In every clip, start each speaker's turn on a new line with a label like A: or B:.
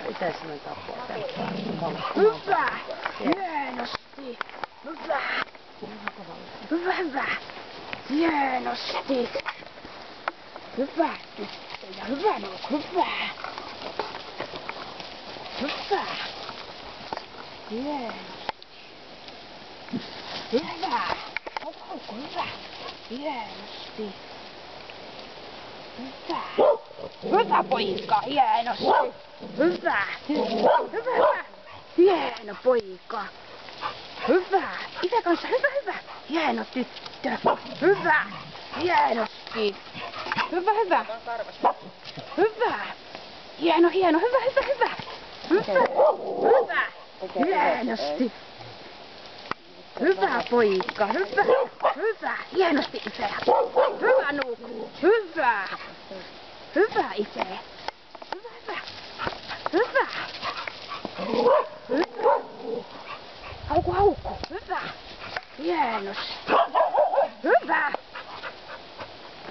A: Mitä sinä tappaa?
B: Hyvä! Hienosti! Hyvä! Hyvä, hyvä! Hienosti! Hyvä tyttöjä! Hyvä, no hyvä! Hyvä! Hienosti! Hyvä! Onko hyvä? Hienosti! Hyvä! Hyvä poika! Hienosti! Hyvä! Hyvä, hyvä! Hieno poika! Hyvä! Isä kanssa, hyvä, hyvä! Hieno tyttö! Hyvä! Hienosti! Hyvä, hyvä! Hyvä! Hieno, hieno! Hyvä, hyvä, hyvä! Hyvä! Hyvä! Hienosti! Hyvä poika! Hyvä! Hyvä! Hienosti isä! Hyvä nuku! Hyvä! Hyvä isä! Hyvä, hyvä! Hyvä! Hyvä! Hauku, hauku! Hyvä! Hienosti! Hyvä!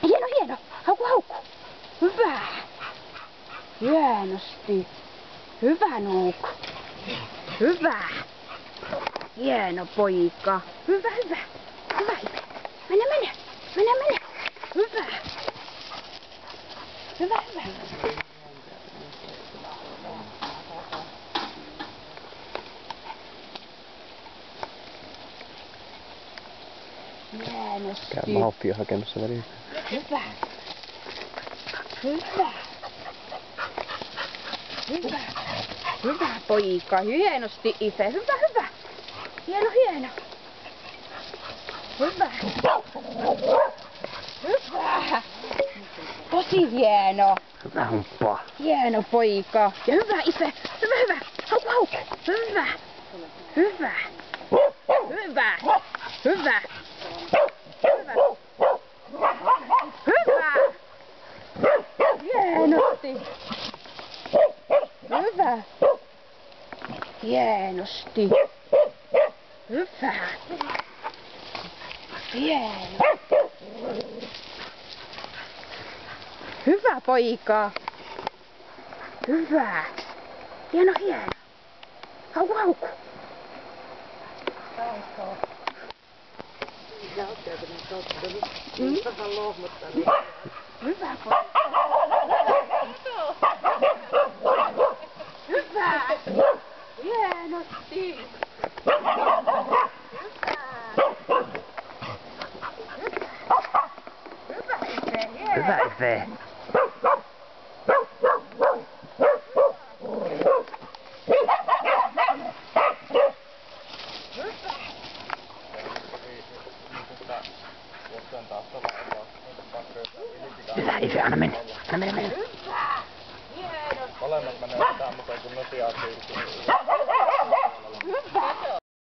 B: Hieno, hieno! Hauku, hauku! Hyvä! Hienosti! Hyvä nuuku! Hyvä! Hieno poika! Hyvä, hyvä! Hyvä isä! Mene, mene! Mene, mene! Hyvä! Hyvä, hyvä! Hienosti.
C: Käy malttia hakemassa väliin.
B: Hyvä. Hyvä. Hyvä. Hyvä poika. Hienosti isä. Hyvä, hyvä. Hieno, hieno. Hyvä. Hyvä. Tosi hieno.
C: Hyvä humppaa.
B: Hieno poika. Ja hyvä isä. Hyvä, hyvä. Hauku, hauku. Hyvä. Hyvä. Hyvä. Hyvä. Hyvä. Hyvä. Hienosti. Hyvä. Hienosti. Hyvä. Hieno. Hyvä poika. Hyvä. Hieno, hieno. Hauku, hauku.
A: Vähän lohmuttanut.
B: Hyvä poika. Hyvä. Hienosti.
C: Hyvä Efe. Hyvä Efe, anna mennä. Anna mennä, mennä.
D: Molemmat menee mitään mukaan, kun nosia siirtyy.
B: Hyvä.